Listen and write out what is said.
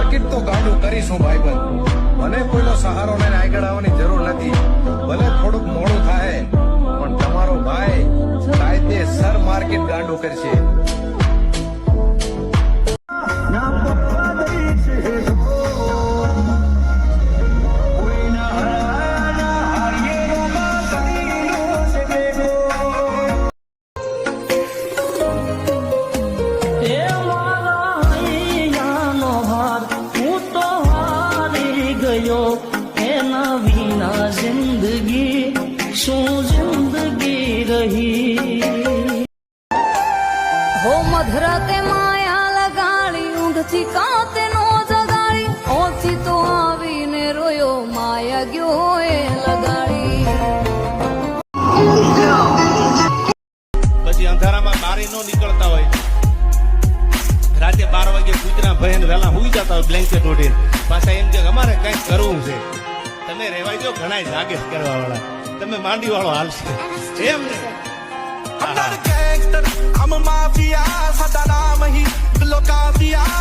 Market તો ગાંડું કરીશું ભાઈબંધ. મને કોઈનો સહારો ને આગળ આવવાની જરૂર નથી. ભલે થોડુંક મોડું થાય પણ તમારો ભાઈ કાયદેસર માર્કેટ ગાંડું કરશે. એના વિના જિંદગી શું જિંદગી રહી. હો મધરાતે માયા લગાડી ઊંઘથી કાતે નો જગાડી ઓછી તો આવીને રોયો માયા ગયો એ લગાડી. પછી અંધારામાં બારી નો નીકળતા હોય, રાતે 12 વાગે કૂતરા ભયન વહેલા હુઈ જતા હોય બ્લેન્કેટ ઓઢીને. પાછા એમ કે અમારે કઈક કરવું છે. તમે રહેવાય જો, ઘણા જાગે કરવા વાળા, તમે માંડી વાળો હાલશે એમ ને. I'm not a gangster, I'm a mafia, સાદા નામ હી દિલો કાફિયા.